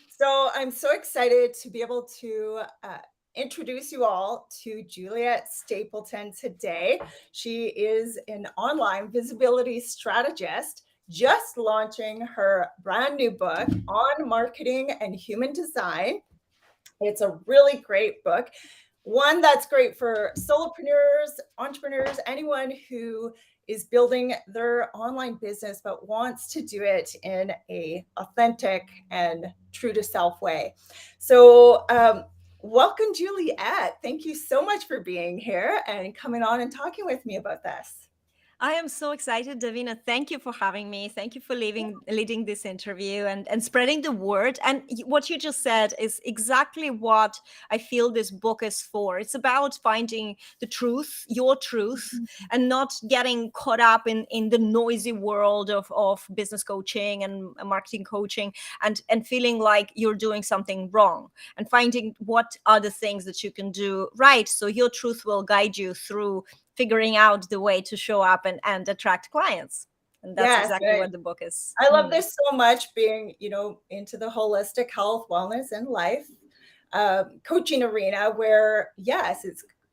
So I'm so excited to be able to introduce you all to Juliet Stapleton today. She is an online visibility strategist, just launching her brand new book on marketing and human design. It's a really great book, one that's great for solopreneurs, entrepreneurs, anyone who is building their online business but wants to do it in a authentic and true to self way. So, welcome, Juliet. Thank you so much for being here and coming on and talking with me about this. I am so excited, Davina. Thank you for having me. Thank you for leading this interview and spreading the word. And what you just said is exactly what I feel this book is for. It's about finding the truth, your truth, and not getting caught up in the noisy world of business coaching and marketing coaching and feeling like you're doing something wrong, and finding what are the things that you can do right. So your truth will guide you through figuring out the way to show up and attract clients. And that's Yes, exactly what the book is. I love this so much, being, into the holistic health, wellness, and life coaching arena, where yes,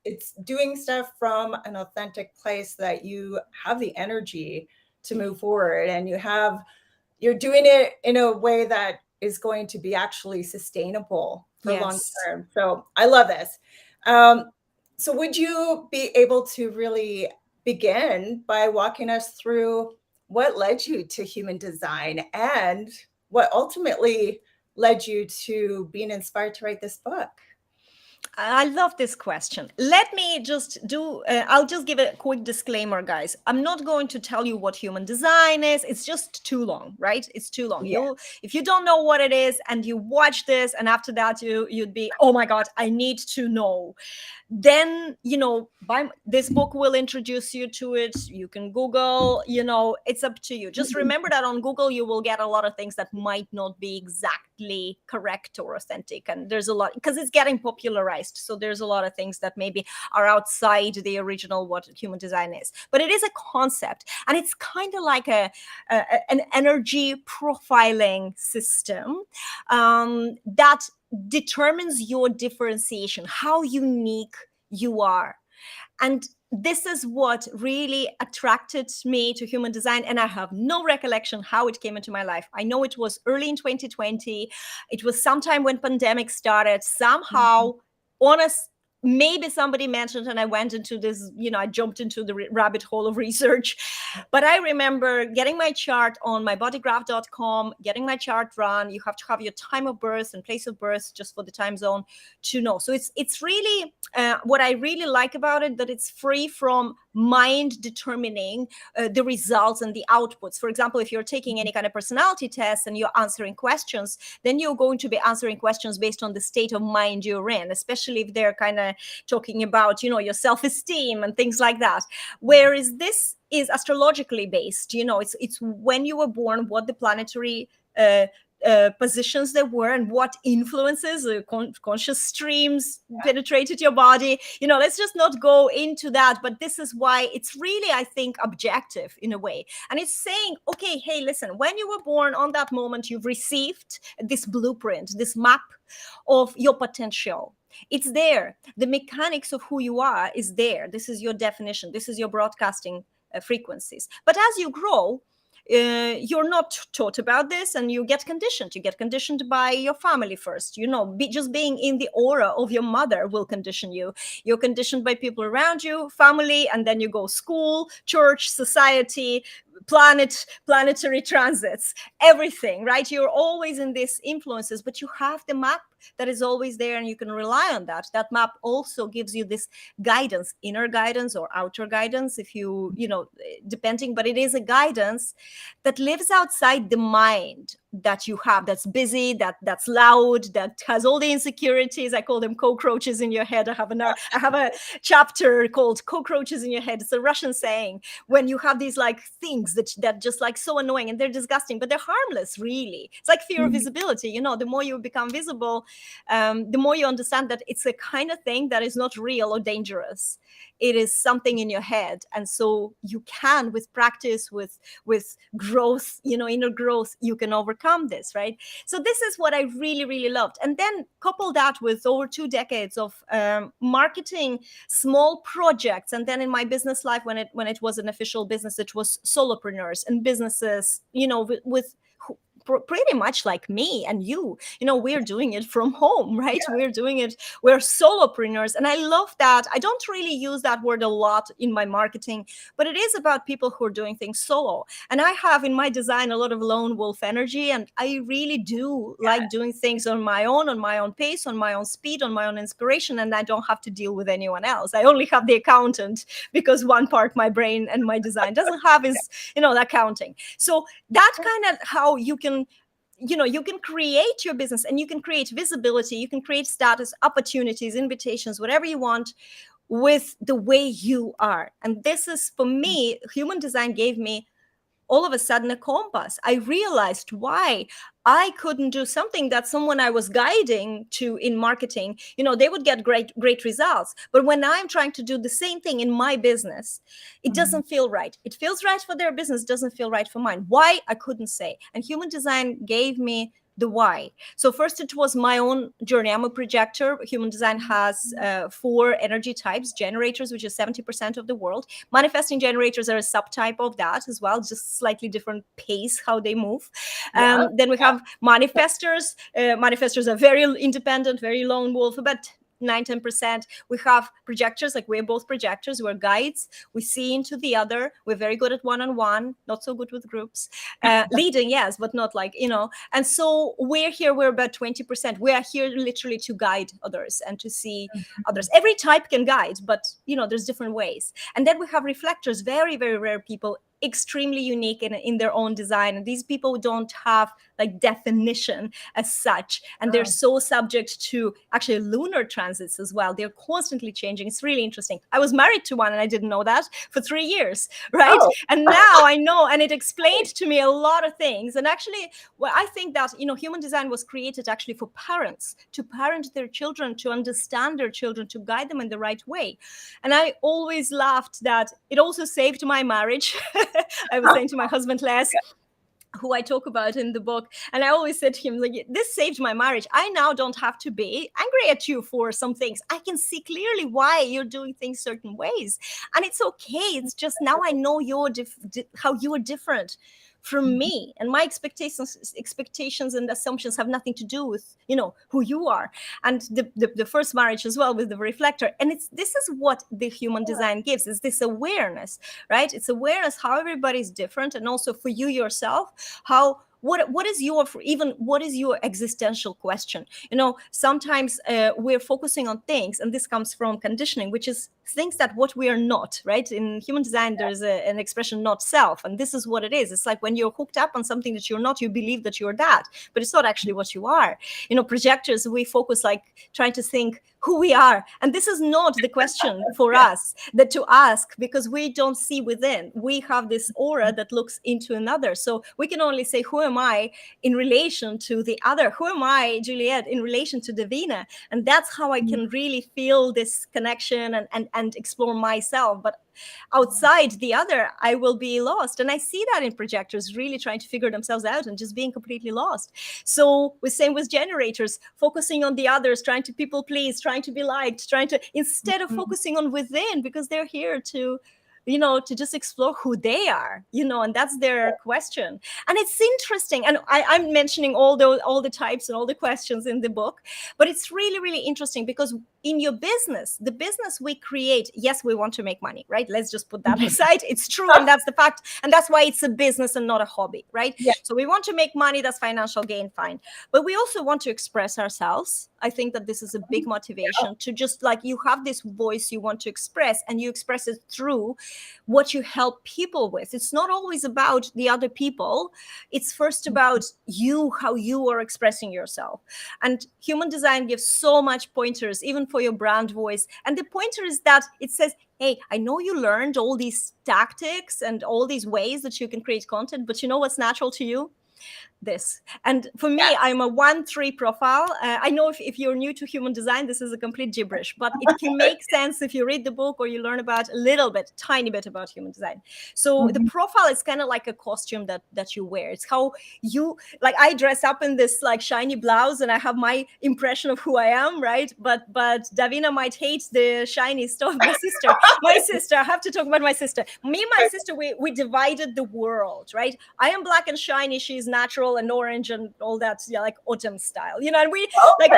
it's doing stuff from an authentic place that you have the energy to move forward, and you're doing it in a way that is going to be actually sustainable for long Yes. term. So I love this. Um, so would you be able to really begin by walking us through what led you to human design and what ultimately led you to being inspired to write this book? I love this question. Let me I'll just give a quick disclaimer, guys. I'm not going to tell you what human design is. It's just too long, right? It's too long. Yeah. If you don't know what it is and you watch this and after that you'd be, oh my God, I need to know. Then, this book will introduce you to it. You can Google, it's up to you. Just remember that on Google, you will get a lot of things that might not be exactly correct or authentic. And there's a lot, because it's getting popularized. So there's a lot of things that maybe are outside the original, what human design is. But it is a concept. And it's kind of like an energy profiling system that determines your differentiation, how unique you are. And this is what really attracted me to human design. And I have no recollection how it came into my life. I know it was early in 2020. It was sometime when pandemic started. Somehow, on a maybe somebody mentioned, and I went into this, I jumped into the rabbit hole of research. But I remember getting my chart on mybodygraph.com, getting my chart run. You have to have your time of birth and place of birth just for the time zone to know. So it's really what I really like about it, that it's free from mind determining the results and the outputs. For example, if you're taking any kind of personality test and you're answering questions, then you're going to be answering questions based on the state of mind you're in, especially if they're kind of talking about, your self-esteem and things like that. Whereas this is astrologically based, it's when you were born, what the planetary positions there were, and what influences conscious streams penetrated your body. Let's just not go into that, but this is why it's really, I think, objective in a way. And it's saying, okay, hey, listen, when you were born, on that moment, you've received this blueprint, this map of your potential. It's there. The mechanics of who you are is there. This is your definition. This is your broadcasting frequencies. But as you grow, you're not taught about this, and you get conditioned. You get conditioned by your family first. Just being in the aura of your mother will condition you. You're conditioned by people around you, family, and then you go school, church, society, planetary transits, everything, right? You're always in these influences, but you have the map that is always there, and you can rely on that. That map also gives you this guidance, inner guidance or outer guidance, if depending, but it is a guidance that lives outside the mind that you have, that's busy, that's loud, that has all the insecurities. I call them cockroaches in your head. I have a chapter called Cockroaches in Your Head. It's a Russian saying, when you have these like things that just like so annoying, and they're disgusting, but they're harmless, really. It's like fear of visibility. The more you become visible, the more you understand that it's a kind of thing that is not real or dangerous. it is something in your head. And so you can, with practice, with growth, inner growth, you can overcome this, right? So this is what I really, really loved. And then couple that with over 2 decades of marketing small projects. And then in my business life, when it was an official business, it was solopreneurs and businesses, with pretty much like me and you, we're doing it from home, right? Yeah. We're solopreneurs. And I love that. I don't really use that word a lot in my marketing, but it is about people who are doing things solo. And I have in my design a lot of lone wolf energy. And I really do like doing things on my own pace, on my own speed, on my own inspiration. And I don't have to deal with anyone else. I only have the accountant, because one part, my brain and my design doesn't have is, the accounting. So that's kind of how you can create your business, and you can create visibility, you can create status, opportunities, invitations, whatever you want, with the way you are. And this is, for me, human design gave me all of a sudden a compass. I realized why I couldn't do something that someone I was guiding to in marketing, they would get great results. But when I'm trying to do the same thing in my business, it doesn't feel right. It feels right for their business, doesn't feel right for mine. Why? I couldn't say. And human design gave me the why. So first, it was my own journey. I'm a projector. Human design has 4 energy types: generators, which is 70% of the world. Manifesting generators are a subtype of that as well, just slightly different pace how they move. Then we have manifestors. Manifestors are very independent, very lone wolf, but 9-10%. We have projectors, like we're both projectors, we're guides, we see into the other, we're very good at one-on-one, not so good with groups. Leading, yes, but not like, and so we're about 20%. We are here literally to guide others and to see others. Every type can guide, but there's different ways. And then we have reflectors, very, very rare people, extremely unique in their own design. And these people don't have like definition as such. And they're so subject to actually lunar transits as well. They're constantly changing. It's really interesting. I was married to one and I didn't know that for 3 years, right? Oh. And now I know, and it explained to me a lot of things. And actually, well, I think that, human design was created actually for parents, to parent their children, to understand their children, to guide them in the right way. And I always laughed that it also saved my marriage. I was saying to my husband Les, who I talk about in the book, and I always said to him, like, this saved my marriage. I now don't have to be angry at you for some things. I can see clearly why you're doing things certain ways, and it's okay. It's just now I know how you are different from me, and my expectations and assumptions have nothing to do with who you are. And the first marriage as well with the reflector, and this is what the human design gives, is this awareness, right? It's awareness how everybody's different, and also for you yourself, how what is your existential question. Sometimes we're focusing on things, and this comes from conditioning, which is things that what we are not, right? In human design, there's an expression, not self, and this is what it is. It's like when you're hooked up on something that you're not, you believe that you're that, but it's not actually what you are. Projectors, we focus like trying to think who we are, and this is not the question for us that to ask, because we don't see within. We have this aura that looks into another, so we can only say, who am I in relation to the other? Who am I, Juliet, in relation to Davina? And that's how I can really feel this connection and explore myself. But outside the other, I will be lost. And I see that in projectors really trying to figure themselves out and just being completely lost. So we're same with generators, focusing on the others, trying to people please, trying to be liked, instead of focusing on within, because they're here to just explore who they are, and that's their question. And it's interesting. And I'm mentioning all the types and all the questions in the book, but it's really, really interesting, because in your business, the business we create, yes, we want to make money, right? Let's just put that aside. It's true. And that's the fact. And that's why it's a business and not a hobby, right? Yeah. So we want to make money. That's financial gain. Fine. But we also want to express ourselves. I think that this is a big motivation to just like, you have this voice you want to express, and you express it through what you help people with. It's not always about the other people. It's first about you, how you are expressing yourself. And human design gives so much pointers, even for your brand voice. And the pointer is that it says, hey, I know you learned all these tactics and all these ways that you can create content, but you know what's natural to you? this. And for me, Yes. I'm a 1-3 profile. I know if you're new to human design, this is a complete gibberish, but it can make sense if you read the book or you learn about a little bit, tiny bit about human design. So the profile is kind of like a costume that you wear. It's how you, like, I dress up in this like shiny blouse and I have my impression of who I am, right? But Davina might hate the shiny stuff. My sister, I have to talk about my sister. Me and my sister, we divided the world, right? I am black and shiny, she's natural and orange and all that, yeah, like autumn style, and we like,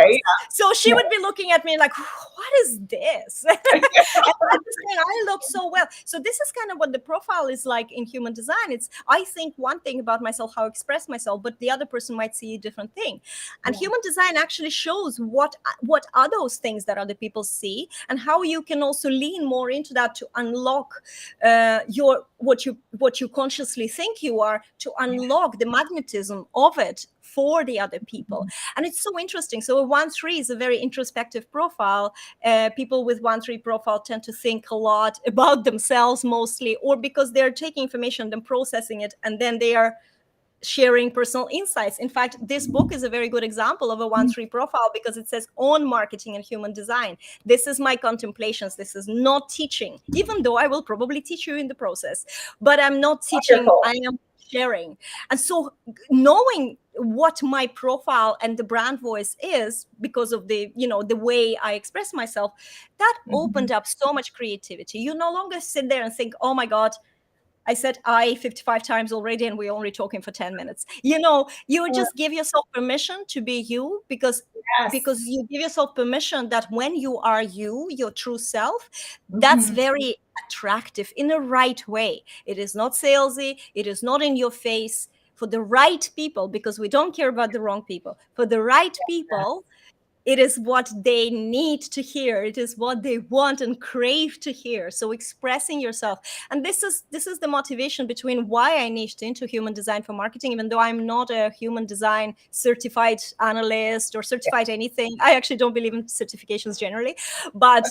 so she would be looking at me like, what is this? And I'm just saying, I look so well. So this is kind of what the profile is like in human design. It's, I think one thing about myself, how I express myself, but the other person might see a different thing. And human design actually shows what are those things that other people see, and how you can also lean more into that to unlock what you consciously think you are, to unlock the magnetism of it for the other people. And it's so interesting. So a 1-3 is a very introspective profile. People with 1-3 profile tend to think a lot about themselves mostly, or because they're taking information and processing it, and then they are sharing personal insights. In fact, this book is a very good example of a 1-3 profile, because it says on marketing and human design. This is my contemplations. This is not teaching, even though I will probably teach you in the process, but I'm not teaching. I am sharing. And so knowing what my profile and the brand voice is, because of the way I express myself, that opened up so much creativity. You no longer sit there and think, oh my God, I said I 55 times already and we're only talking for 10 minutes. You just give yourself permission to be you, because you give yourself permission that when you are you, your true self, that's very attractive in a right way. It is not salesy. It is not in your face. For the right people, because we don't care about the wrong people. For the right people, it is what they need to hear. It is what they want and crave to hear. So expressing yourself. And this is the motivation between why I niched into human design for marketing, even though I'm not a human design certified analyst or certified anything. I actually don't believe in certifications generally, but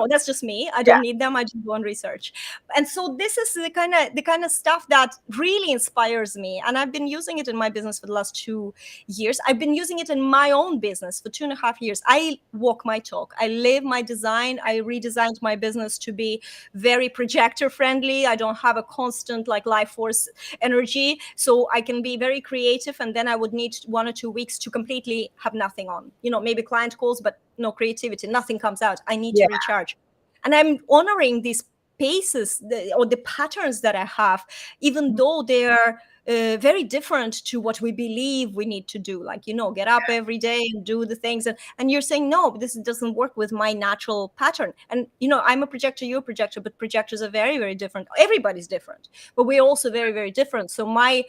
that's just me. I don't need them. I just go and research. And so this is the kind of stuff that really inspires me. And I've been using it in my business for the last 2 years. I've been using it in my own business for 2.5 years. I walk my talk. I live my design. I redesigned my business to be very projector friendly. I don't have a constant like life force energy. So I can be very creative. And then I would need 1 or 2 weeks to completely have nothing on, maybe client calls, but no creativity, nothing comes out. I need to recharge. And I'm honoring these paces or the patterns that I have, even though they're very different to what we believe we need to do, like get up every day and do the things, and you're saying no, this doesn't work with my natural pattern. And I'm a projector, you're a projector, but projectors are very, very different. Everybody's different, but we're also very, very different. So my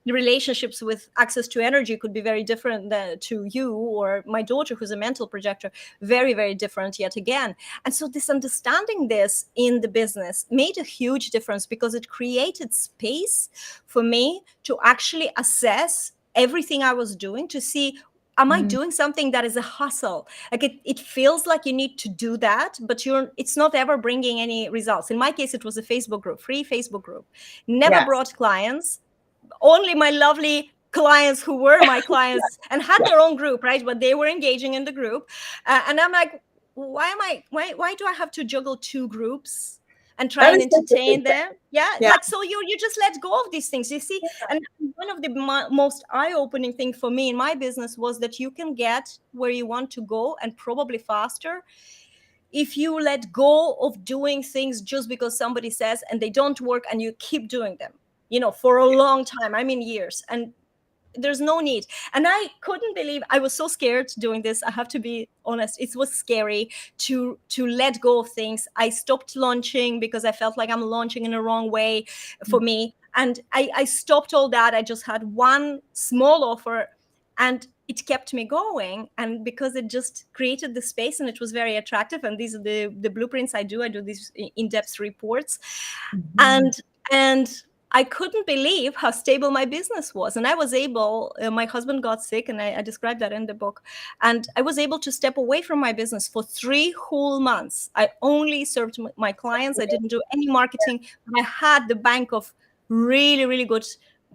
relationships with access to energy could be very different to you, or my daughter who's a mental projector, very, very different yet again. And so this understanding this in the business made a huge difference, because it created space for me to actually assess everything I was doing, to see, am I doing something that is a hustle? Like it feels like you need to do that, but it's not ever bringing any results. In my case, it was a Facebook group, free Facebook group, never brought clients. Only my lovely clients who were my clients and had their own group, right? But they were engaging in the group. And I'm like, why do I have to juggle 2 groups and try and entertain them? Like, so you just let go of these things, you see. And one of the most eye-opening thing for me in my business was that you can get where you want to go, and probably faster, if you let go of doing things just because somebody says and they don't work, and you keep doing them for a long time, years, and there's no need. And I couldn't believe, I was so scared doing this. I have to be honest. It was scary to let go of things. I stopped launching because I felt like I'm launching in the wrong way for me. And I stopped all that. I just had one small offer, and it kept me going. And because it just created the space, and it was very attractive. And these are the blueprints I do. I do these in-depth reports. And I couldn't believe how stable my business was. And I was able, my husband got sick, and I described that in the book. And I was able to step away from my business for 3 whole months. I only served my clients. I didn't do any marketing. I had the bank of really, really good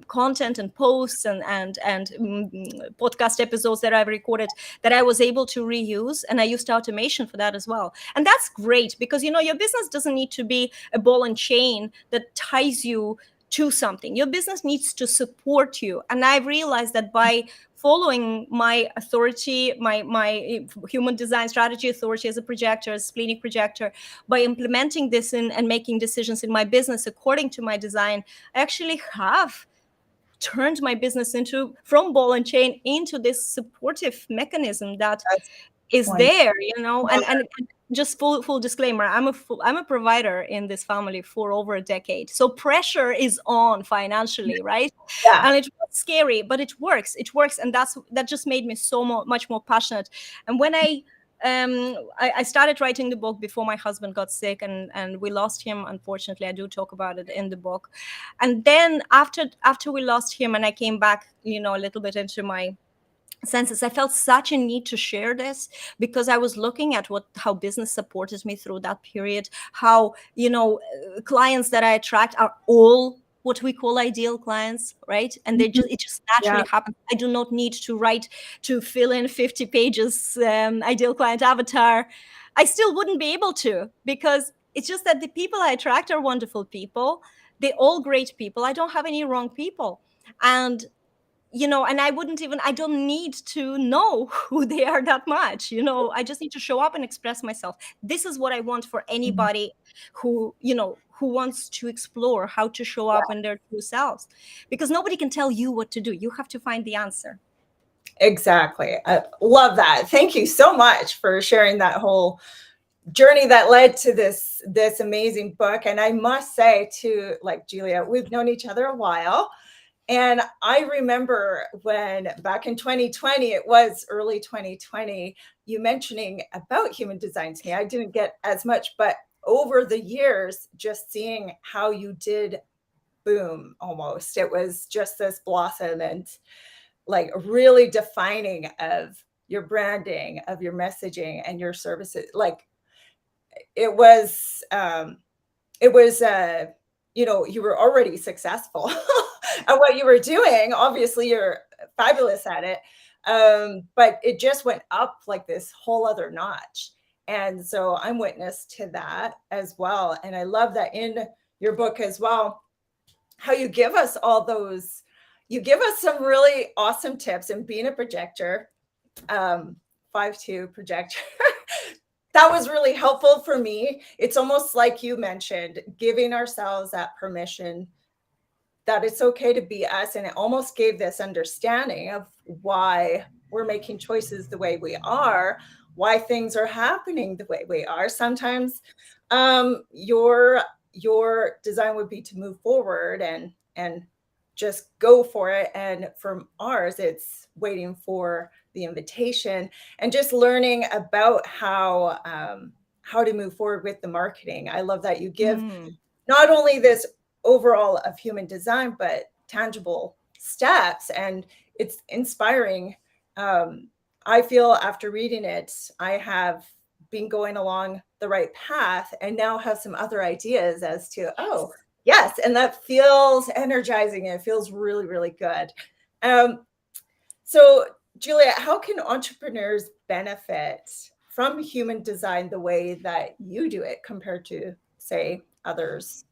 content and posts and podcast episodes that I've recorded that I was able to reuse, and I used automation for that as well. And that's great because your business doesn't need to be a ball and chain that ties you to something. Your business needs to support you. And I've realized that by following my authority, my human design strategy authority as a projector, as a splenic projector, by implementing this and making decisions in my business according to my design, I actually have turned my business from ball and chain into this supportive mechanism that That's is one. there, and just full disclaimer, I'm a provider in this family for over a decade, so pressure is on financially, right? Yeah. And it was scary, but it works, and that just made me much more passionate. And when I started writing the book before my husband got sick, and we lost him, unfortunately. I do talk about it in the book. And then after we lost him and I came back, a little bit into my senses, I felt such a need to share this because I was looking at how business supported me through that period, how clients that I attract are all what we call ideal clients, right? And it just naturally happens. I do not need to fill in 50 pages ideal client avatar. I still wouldn't be able to, because it's just that the people I attract are wonderful people. They're all great people. I don't have any wrong people. And and I don't need to know who they are that much. I just need to show up and express myself. This is what I want for anybody who wants to explore how to show up in their true selves, because nobody can tell you what to do. You have to find the answer. Exactly. I love that. Thank you so much for sharing that whole journey that led to this amazing book. And I must say too, like, Julia, we've known each other a while. And I remember when back in 2020, it was early 2020, you mentioning about human design to me. I didn't get as much, but over the years, just seeing how you did boom almost. It was just this blossom and like really defining of your branding, of your messaging and your services. Like it was, you were already successful at what you were doing. Obviously, you're fabulous at it. But it just went up like this whole other notch. And so I'm witness to that as well. And I love that in your book as well, how you give us you give us some really awesome tips. And being a projector, 5-2 projector, that was really helpful for me. It's almost like you mentioned, giving ourselves that permission that it's okay to be us. And it almost gave this understanding of why we're making choices the way we are, why things are happening the way we are. Sometimes your design would be to move forward and just go for it. And from ours, it's waiting for the invitation and just learning about how to move forward with the marketing. I love that you give not only this overall of human design, but tangible steps, and it's inspiring. I feel after reading it, I have been going along the right path and now have some other ideas as to, oh, yes, and that feels energizing. It feels really, really good. So, Julia, how can entrepreneurs benefit from human design the way that you do it compared to, say, others?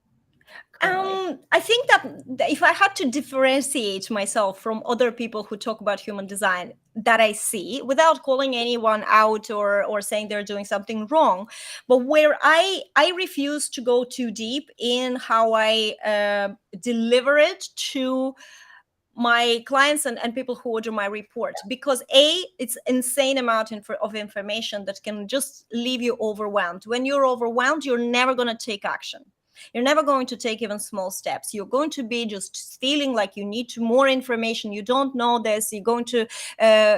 I think that if I had to differentiate myself from other people who talk about human design that I see, without calling anyone out or saying they're doing something wrong, but where I refuse to go too deep in how I deliver it to my clients and people who order my report, because it's insane amount of information that can just leave you overwhelmed. When you're overwhelmed, you're never going to take action. You're never going to take even small steps. You're going to be just feeling like you need more information. You don't know this. You're going to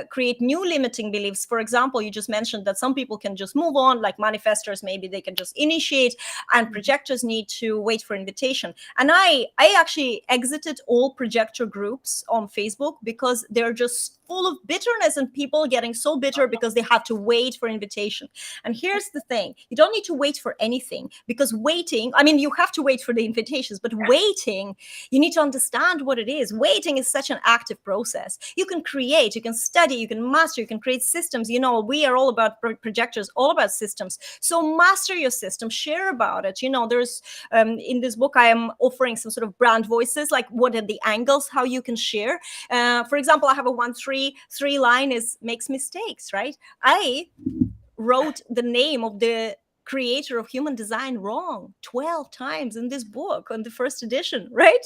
create new limiting beliefs. For example, you just mentioned that some people can just move on, like manifestors, maybe they can just initiate, and projectors need to wait for invitation. And I actually exited all projector groups on Facebook because they're just full of bitterness and people getting so bitter because they have to wait for invitation. And here's the thing, you don't need to wait for anything, because waiting, I mean, you have to wait for the invitations, but waiting, you need to understand what it is. Waiting is such an active process. You can create, you can study, you can master, you can create systems. You know, we are all about projectors, all about systems. So master your system, share about it. You know, there's in this book, I am offering some sort of brand voices, like what are the angles, how you can share. For example, I have a 1-3 line is makes mistakes, right? I wrote the name of the creator of human design wrong 12 times in this book on the first edition, right?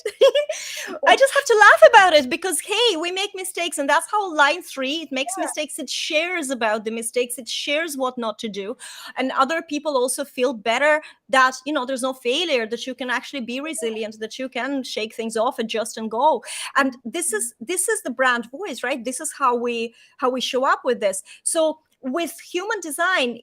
I just have to laugh about it because, hey, we make mistakes, and that's how line 3, it makes mistakes, it shares about the mistakes, it shares what not to do, and other people also feel better that, you know, there's no failure, that you can actually be resilient, that you can shake things off, adjust and go. And this is the brand voice, right? This is how we show up with this. So with human design,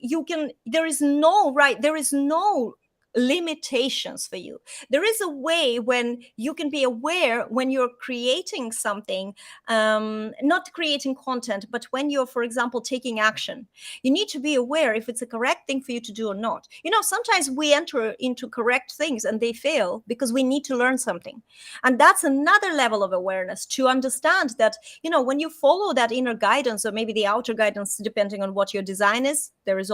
there is no limitations for you. There is a way when you can be aware when you're creating something, not creating content, but when you're, for example, taking action. You need to be aware if it's a correct thing for you to do or not. You know, sometimes we enter into correct things and they fail because we need to learn something. And that's another level of awareness, to understand that, you know, when you follow that inner guidance, or maybe the outer guidance, depending on what your design is, there's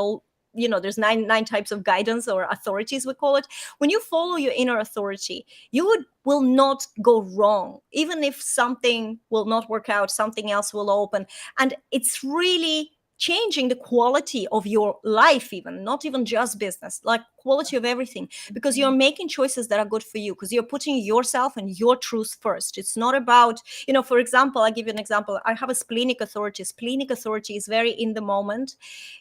nine types of guidance or authorities, we call it. When you follow your inner authority, you will not go wrong. Even if something will not work out, something else will open. And it's really changing the quality of your life, even not even just business, like quality of everything, because you're making choices that are good for you, because you're putting yourself and your truth first. It's not about, you know, for example, I'll give you an example. I have a splenic authority. Splenic authority is very in the moment.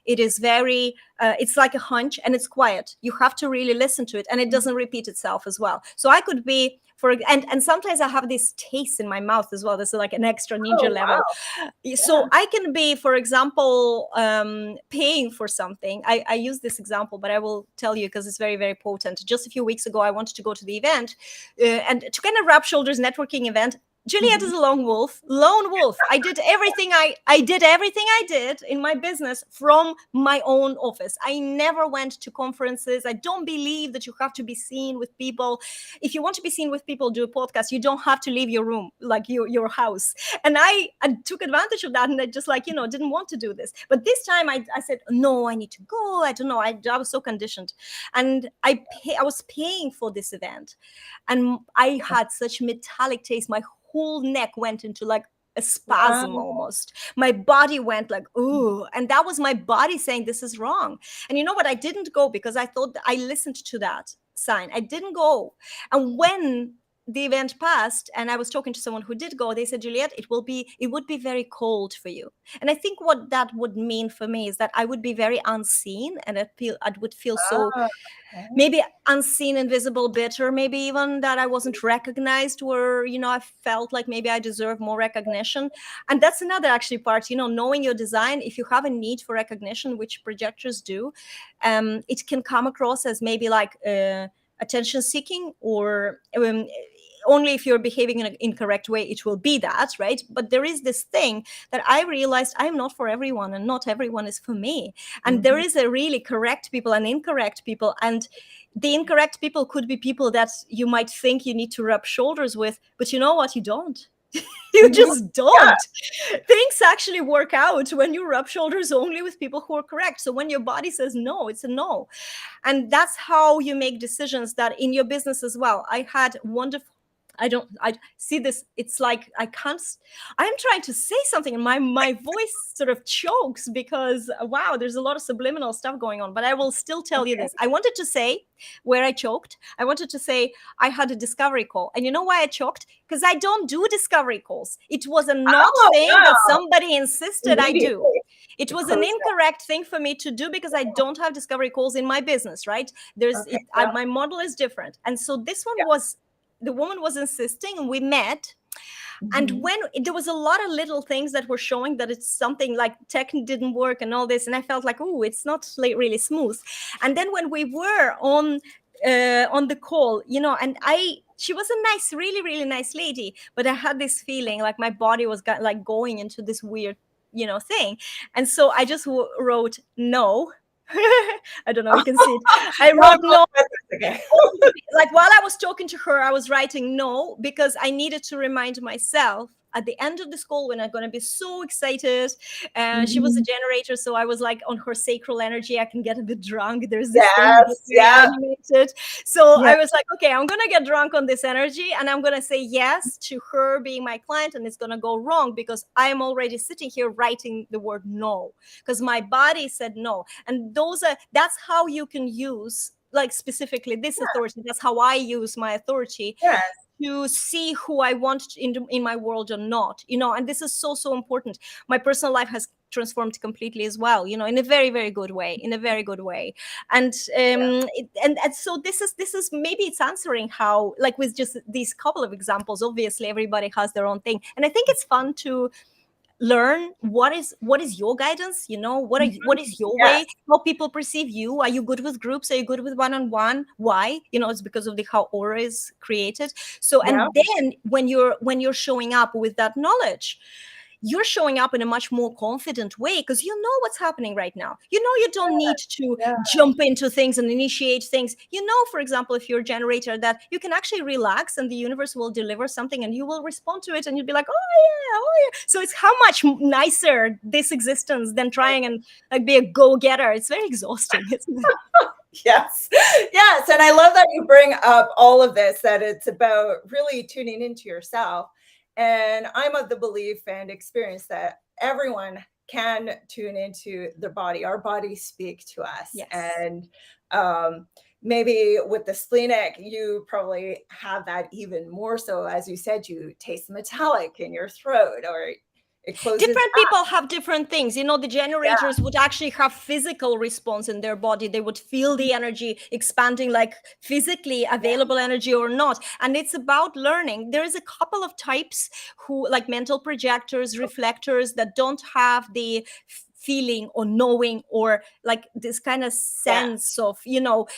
It is very, it's like a hunch, and it's quiet. You have to really listen to it, and it doesn't repeat itself as well. So I could be, and sometimes I have this taste in my mouth as well. This is like an extra ninja level. Wow. So I can be, for example, paying for something. I use this example, but I will tell you because it's very, very potent. Just a few weeks ago, I wanted to go to the event and to kind of rub shoulders networking event. Juliet is a lone wolf. I did everything I did in my business from my own office. I never went to conferences. I don't believe that you have to be seen with people. If you want to be seen with people, do a podcast. You don't have to leave your room, like your house. And I took advantage of that, and I just didn't want to do this. But this time I said, no, I need to go. I don't know. I was so conditioned. And I was paying for this event. And I had such metallic taste. My whole neck went into like a spasm almost. My body went like, ooh. And that was my body saying, this is wrong. And you know what? I didn't go because I thought I listened to that sign. I didn't go. And when the event passed and I was talking to someone who did go, they said, Juliet, it would be very cold for you. And I think what that would mean for me is that I would be very unseen, and I would feel so maybe unseen, invisible, bitter, maybe even that I wasn't recognized, or, I felt like maybe I deserve more recognition. And that's another actually part, knowing your design. If you have a need for recognition, which projectors do, it can come across as maybe like attention seeking, or only if you're behaving in an incorrect way, it will be that, right? But there is this thing that I realized I'm not for everyone, and not everyone is for me. And there is a really correct people and incorrect people. And the incorrect people could be people that you might think you need to rub shoulders with, but you know what? You don't. You just don't. Things actually work out when you rub shoulders only with people who are correct. So when your body says no, it's a no. And that's how you make decisions that in your business as well. I had wonderful, I see this. It's like I'm trying to say something and my voice sort of chokes because, wow, there's a lot of subliminal stuff going on, but I will still tell you this. I wanted to say where I choked. I wanted to say I had a discovery call. And you know why I choked? Because I don't do discovery calls. It was a not thing that somebody insisted I do. It was an incorrect thing for me to do because I don't have discovery calls in my business, right? My model is different. And so this one was, the woman was insisting, and we met. And when there was a lot of little things that were showing that it's something like tech didn't work and all this, and I felt like, oh, it's not really smooth. And then when we were on on the call, and she was a nice, really, really nice lady, but I had this feeling like my body was like going into this weird, thing. And so I just wrote no. I don't know if you can see it. I wrote no. Okay. Like while I was talking to her, I was writing no, because I needed to remind myself at the end of the call when I'm going to be so excited. She was a generator, so I was like on her sacral energy. I can get a bit drunk. There's this thing that's very animated. So I was like, okay, I'm going to get drunk on this energy, and I'm going to say yes to her being my client, and it's going to go wrong because I'm already sitting here writing the word no, because my body said no. And that's how you can use, like, specifically this authority. That's how I use my authority. Yes. To see who I want in my world or not, and this is so important. My personal life has transformed completely as well, in a very, very good way, and so this is maybe it's answering how, like, with just these couple of examples. Obviously everybody has their own thing, and I think it's fun to learn what is your guidance, what is your way, how people perceive you. Are you good with groups? Are you good with one-on-one? Why? It's because of how aura is created. So and then when you're showing up with that knowledge, you're showing up in a much more confident way, because you know what's happening right now. You don't need to jump into things and initiate things. For example, if you're a generator, that you can actually relax and the universe will deliver something and you will respond to it and you'll be like, oh yeah. So it's how much nicer this existence than trying and like be a go-getter. It's very exhausting, isn't it? Yes. And I love that you bring up all of this, that it's about really tuning into yourself. And I'm of the belief and experience that everyone can tune into their body. Our bodies speak to us. Yes. And maybe with the splenic, you probably have that even more so. As you said, you taste metallic in your throat, or it closes different up. People have different things. The generators would actually have physical response in their body. They would feel the energy expanding, like physically available energy or not. And it's about learning. There is a couple of types who, like mental projectors, reflectors, that don't have the feeling or knowing or like this kind of sense of,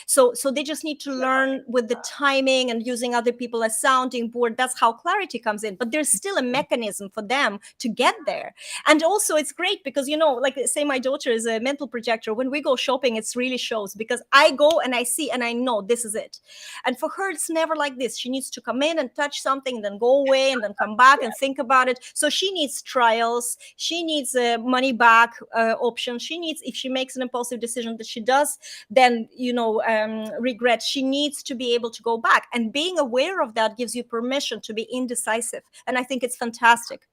so they just need to learn with the timing and using other people as sounding board. That's how clarity comes in, but there's still a mechanism for them to get there. And also it's great because, like say my daughter is a mental projector. When we go shopping, it's really shows, because I go and I see and I know this is it. And for her, it's never like this. She needs to come in and touch something and then go away and then come back and think about it. So she needs trials. She needs money back option. She needs, if she makes an impulsive decision that she does then regret, she needs to be able to go back, and being aware of that gives you permission to be indecisive. And I think it's fantastic,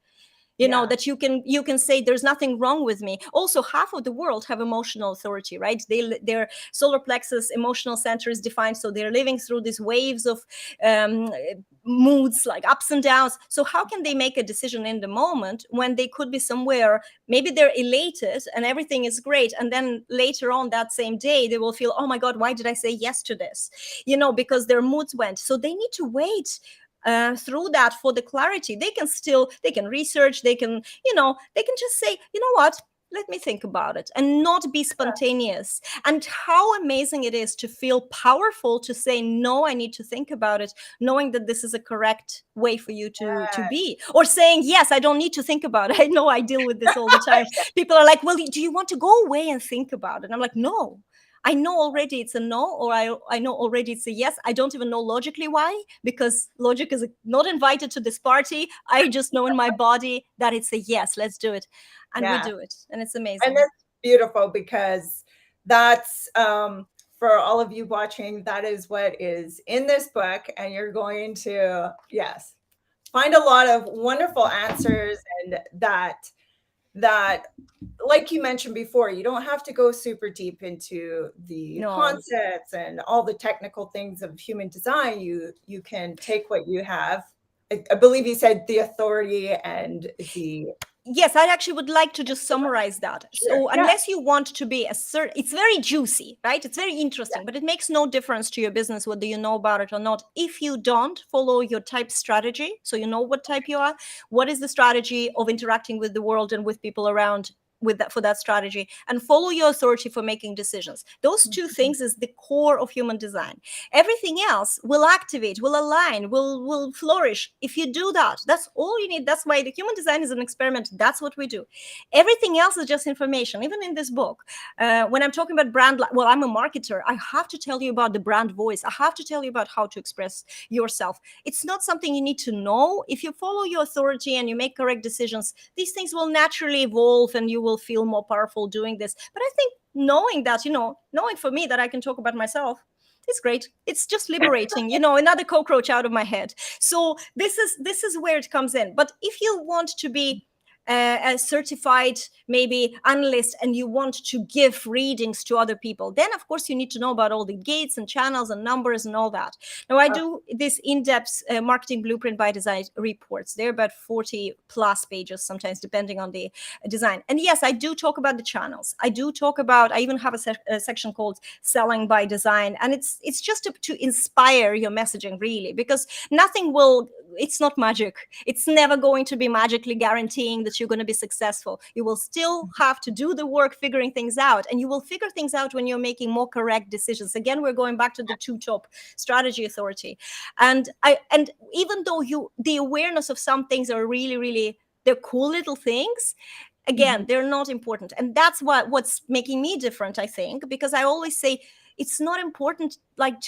that you can say there's nothing wrong with me. Also, half of the world have emotional authority, right? Their solar plexus emotional center is defined, so they're living through these waves of moods, like ups and downs. So how can they make a decision in the moment when they could be somewhere, maybe they're elated and everything is great, and then later on that same day they will feel, oh my God, why did I say yes to this? Because their moods went. So they need to wait through that for the clarity. They can research, they can just say, you know what, let me think about it, and not be spontaneous. And how amazing it is to feel powerful to say, no, I need to think about it, knowing that this is a correct way for you to be. Or saying, yes, I don't need to think about it. I know I deal with this all the time. People are like, well, do you want to go away and think about it? And I'm like, no. I know already it's a no, or I know already it's a yes. I don't even know logically why, because logic is not invited to this party. I just know in my body that it's a yes, let's do it. And we do it. And it's amazing. And that's beautiful, because that's, for all of you watching, that is what is in this book. And you're going to, find a lot of wonderful answers, and that, like you mentioned before, you don't have to go super deep into the concepts and all the technical things of human design. You can take what you have. I believe you said the authority and the... Yes, I actually would like to just summarize that. So unless you want to be it's very juicy, right? It's very interesting, but it makes no difference to your business whether you know about it or not. If you don't follow your type strategy, so you know what type you are, what is the strategy of interacting with the world and with people around with that, for that strategy, and follow your authority for making decisions. Those two things is the core of human design. Everything else will activate, will align, will flourish if you do that. That's all you need. That's why the human design is an experiment. That's what we do. Everything else is just information. Even in this book, when I'm talking about brand, well, I'm a marketer. I have to tell you about the brand voice. I have to tell you about how to express yourself. It's not something you need to know. If you follow your authority and you make correct decisions, these things will naturally evolve and you will feel more powerful doing this. But I think knowing that, knowing for me that I can talk about myself, it's great. It's just liberating, another cockroach out of my head. So this is where it comes in. But if you want to be a certified maybe analyst and you want to give readings to other people, then of course you need to know about all the gates and channels and numbers and all that. Now I do this in-depth marketing blueprint by design reports. They're about 40 plus pages sometimes, depending on the design. And yes, I do talk about the channels. I even have a section called selling by design, and it's just to inspire your messaging, really, because it's not magic. It's never going to be magically guaranteeing that you're going to be successful. You will still have to do the work figuring things out, and you will figure things out when you're making more correct decisions. Again, we're going back to the two top: strategy, authority. And even though the awareness of some things are really, really, they're cool little things, again, they're not important. And that's what's making me different, I think, because I always say, it's not important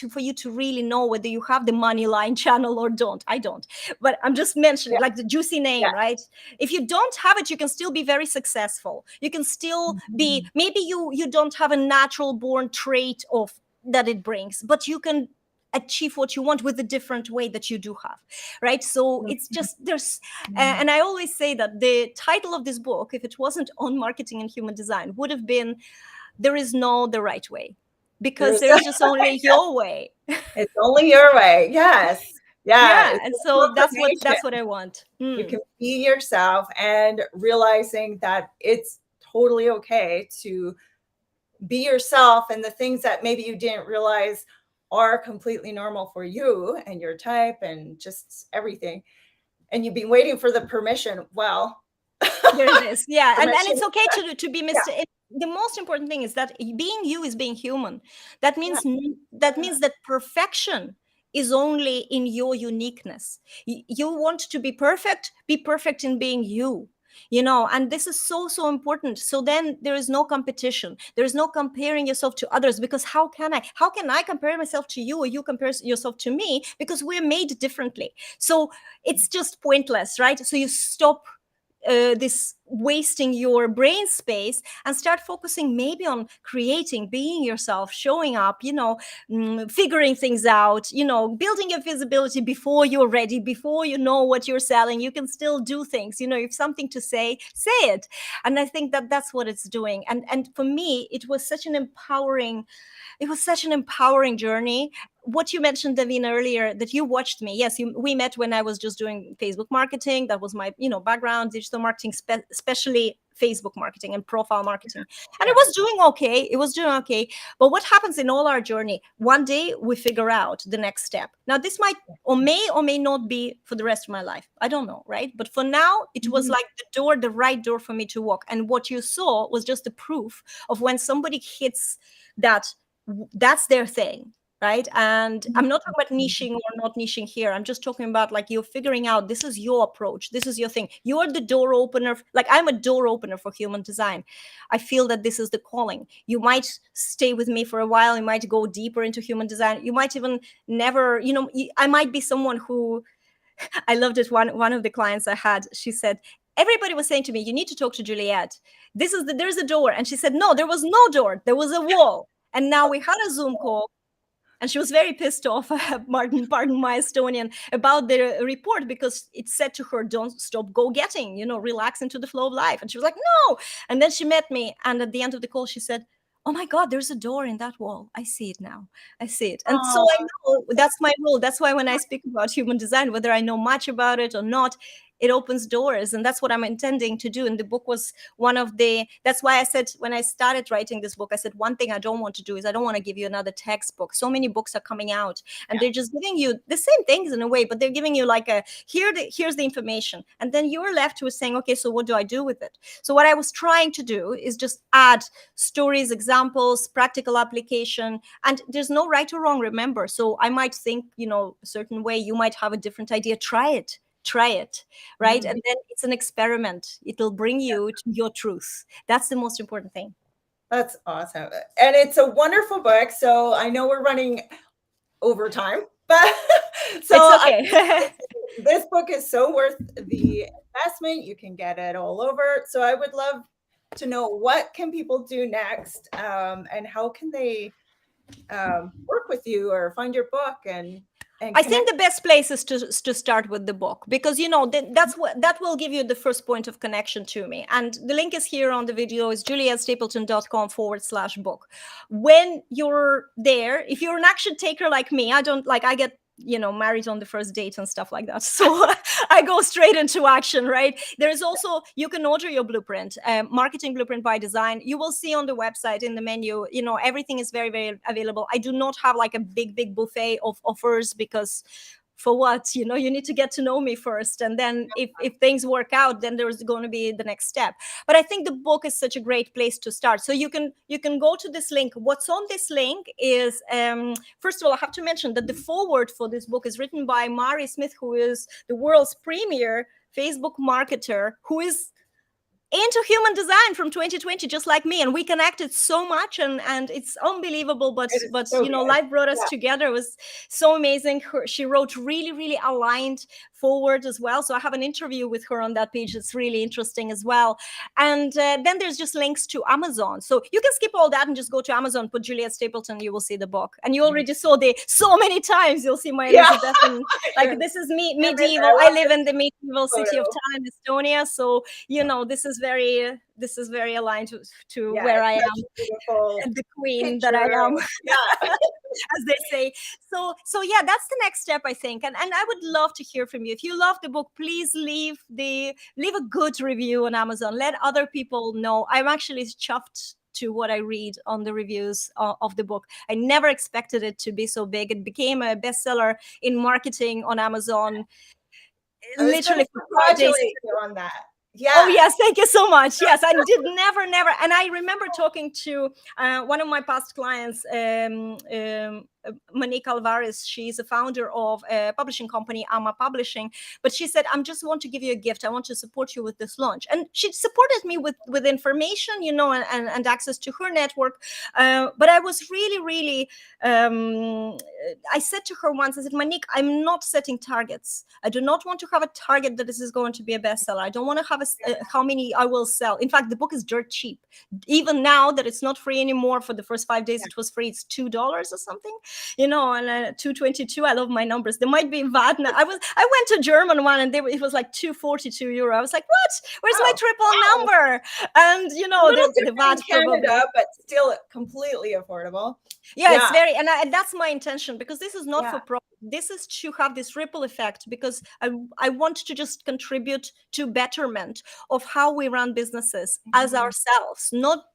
for you to really know whether you have the money line channel or don't. I don't. But I'm just mentioning like the juicy name, right? If you don't have it, you can still be very successful. You can still be, maybe you don't have a natural born trait of that it brings, but you can achieve what you want with a different way that you do have, right? So it's just and I always say that the title of this book, if it wasn't on marketing and human design, would have been There Is No the Right Way. Because there's just only your way. It's only your way. Yes. Yeah. And so that's what I want. You can be yourself, and realizing that it's totally okay to be yourself, and the things that maybe you didn't realize are completely normal for you and your type and just everything. And you've been waiting for the permission. Well, there it is. Yeah. and it's okay to be mistaken. The most important thing is that being you is being human. That means that perfection is only in your uniqueness. You want to be perfect in being you, and this is so important. So then there is no competition. There is no comparing yourself to others, because how can I compare myself to you, or you compare yourself to me, because we're made differently. So it's just pointless, right? So you stop this wasting your brain space and start focusing maybe on creating, being yourself, showing up, figuring things out, building your visibility before you're ready, before you know what you're selling. You can still do things, if something to say it. And I think that that's what it's doing. And for me, it was such an empowering journey. What you mentioned, Davina, earlier, that you watched me. Yes, we met when I was just doing Facebook marketing. That was my, background, digital marketing, especially Facebook marketing and profile marketing. And it was doing okay. But what happens in all our journey? One day we figure out the next step. Now, this might or may not be for the rest of my life. I don't know, right? But for now, it was like the right door for me to walk. And what you saw was just the proof of when somebody hits that's their thing. Right. And I'm not talking about niching or not niching here. I'm just talking about you're figuring out, this is your approach. This is your thing. You're the door opener. I'm a door opener for human design. I feel that this is the calling. You might stay with me for a while. You might go deeper into human design. You might even never, I might be someone who, I loved it. One of the clients I had, she said, everybody was saying to me, you need to talk to Juliet. There's a door. And she said, no, there was no door. There was a wall. And now we had a Zoom call. And she was very pissed off, pardon my Estonian, about the report, because it said to her, don't stop go-getting, relax into the flow of life. And she was like, no. And then she met me. And at the end of the call, she said, oh my God, there's a door in that wall. I see it now. I see it. And so I know that's my role. That's why when I speak about human design, whether I know much about it or not, it opens doors, and that's what I'm intending to do. And the book was that's why I said, when I started writing this book, I said, one thing I don't want to do is I don't want to give you another textbook. So many books are coming out, and they're just giving you the same things in a way, but they're giving you like here's the information, and then you're left with saying, okay, so what do I do with it? So what I was trying to do is just add stories, examples, practical application, and there's no right or wrong, remember. So I might think, a certain way, you might have a different idea. Try it, right? And then it's an experiment. It'll bring you to your truth. That's the most important thing. That's awesome. And it's a wonderful book. So I know we're running over time, but so it's okay. This book is so worth the investment. You can get it all over. So I would love to know, what can people do next, and how can they work with you or find your book? And I think the best place is to start with the book, because that will give you the first point of connection to me. And the link is here on the video. Is julietstapleton.com/book. When you're there, if you're an action taker like me, I get married on the first date and stuff like that. So I go straight into action, right? There's also, you can order your blueprint, Marketing Blueprint by Design. You will see on the website in the menu, everything is very, very available. I do not have like a big buffet of offers, because for what? You need to get to know me first. And then if things work out, then there's going to be the next step. But I think the book is such a great place to start. So you can go to this link. What's on this link is, first of all, I have to mention that the foreword for this book is written by Mari Smith, who is the world's premier Facebook marketer, who is into human design from 2020, just like me, and we connected so much, and it's unbelievable. But so life brought us together. It was so amazing. She wrote really, really aligned forward as well. So I have an interview with her on that page. It's really interesting as well. And then there's just links to Amazon. So you can skip all that and just go to Amazon, put Juliet Stapleton, you will see the book. And you already saw so many times you'll see my Elizabeth. And, this is medieval. I live in the medieval city of Tallinn, Estonia. So this is very aligned to where I am, the queen that I am, as they say. So yeah, that's the next step, I think. And I would love to hear from you. If you love the book, please leave a good review on Amazon. Let other people know. I'm actually chuffed to what I read on the reviews of the book. I never expected it to be so big. It became a bestseller in marketing on Amazon. Literally, congratulate you on that. Yeah. Oh, yes. Thank you so much. Yes, I did never. And I remember talking to one of my past clients, Monique Alvarez. She's a founder of a publishing company, Ama Publishing. But she said, I just want to give you a gift. I want to support you with this launch. And she supported me with information, and access to her network. But I was really, really, I said to her once, I said, Monique, I'm not setting targets. I do not want to have a target that this is going to be a bestseller. I don't want to have how many I will sell. In fact, the book is dirt cheap. Even now that it's not free anymore, for the first 5 days, it was free. It's $2 or something, and $2.22. I love my numbers. There might be VAT now. I went to German one, and it was like €2.42. I was like, what? Where's my triple number? And the VAT Canada, but still completely affordable. Yeah, it's very, and that's my intention, because this is not for profit. This is to have this ripple effect, because I want to just contribute to betterment of how we run businesses as ourselves, not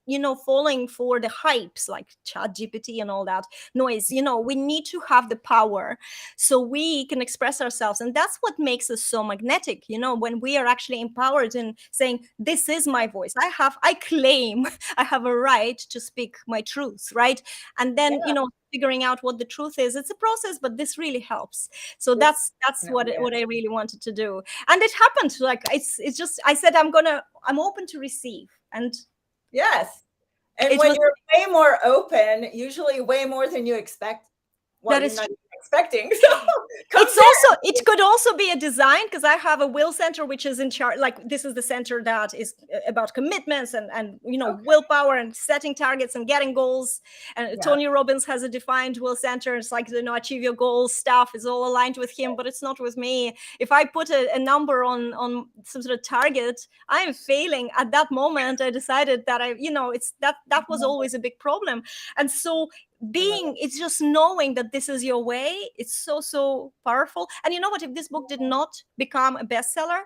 falling for the hypes like ChatGPT and all that noise. We need to have the power so we can express ourselves, and that's what makes us so magnetic. When we are actually empowered and saying, this is my voice, I claim I have a right to speak my truth, right? And then figuring out what the truth is. It's a process, but this really helps. So that's what I really wanted to do. And it happened. Like it's just, I said, I'm open to receive. And yes. And when you're way more open, usually way more than you expect. That is expecting. So it could also be a design, because I have a will center which is in charge. Like, this is the center that is about commitments and willpower and setting targets and getting goals. And Tony Robbins has a defined will center. It's like, achieve your goals stuff is all aligned with him, but it's not with me. If I put a number on some sort of target, I'm failing. At that moment, I decided that that was always a big problem. And so it's just knowing that this is your way. It's so powerful. And you know what? If this book did not become a bestseller,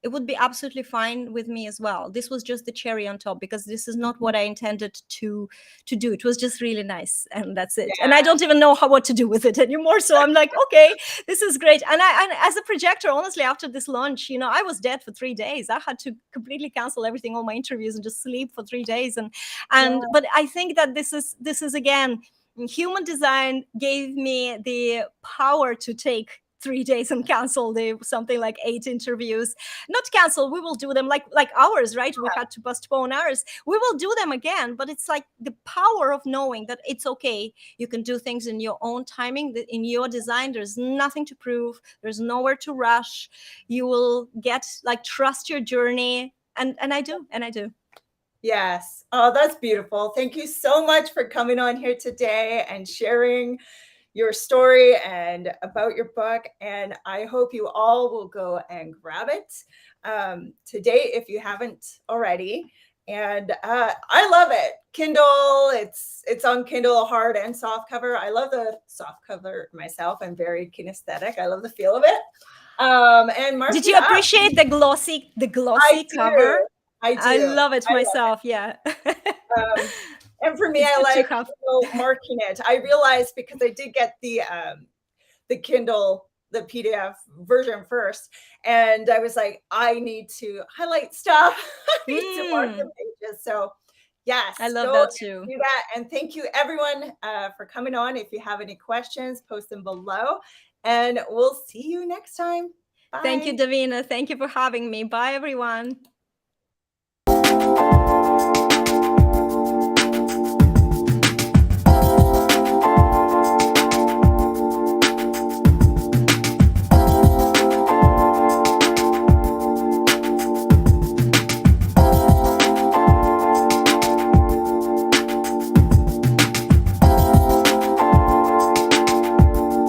it would be absolutely fine with me as well. This was just the cherry on top, because this is not what I intended to do. It was just really nice, and that's it. And I don't even know what to do with it anymore. So I'm like, okay, this is great. And as a projector, honestly, after this launch, I was dead for 3 days. I had to completely cancel everything, all my interviews, and just sleep for 3 days. But I think that this is again, human design gave me the power to take 3 days and cancel something like 8 interviews. Not cancel, we will do them like ours, right? We had to postpone ours. We will do them again, but it's like the power of knowing that it's okay. You can do things in your own timing, in your design. There's nothing to prove. There's nowhere to rush. You will get trust your journey. And I do. Yes. Oh, that's beautiful. Thank you so much for coming on here today and sharing your story and about your book. And I hope you all will go and grab it today if you haven't already. And I love it. Kindle, it's on Kindle, hard and soft cover. I love the soft cover myself. I'm very kinesthetic. I love the feel of it. And Marcia, did you appreciate the glossy cover? I love it myself. Yeah. And for me, I like marking it. I realized, because I did get the Kindle, the PDF version first, and I was like, I need to highlight stuff. I need to mark the pages. So yes, I love that too. Do that. And thank you everyone for coming on. If you have any questions, post them below, and we'll see you next time. Bye. Thank you, Davina. Thank you for having me. Bye, everyone.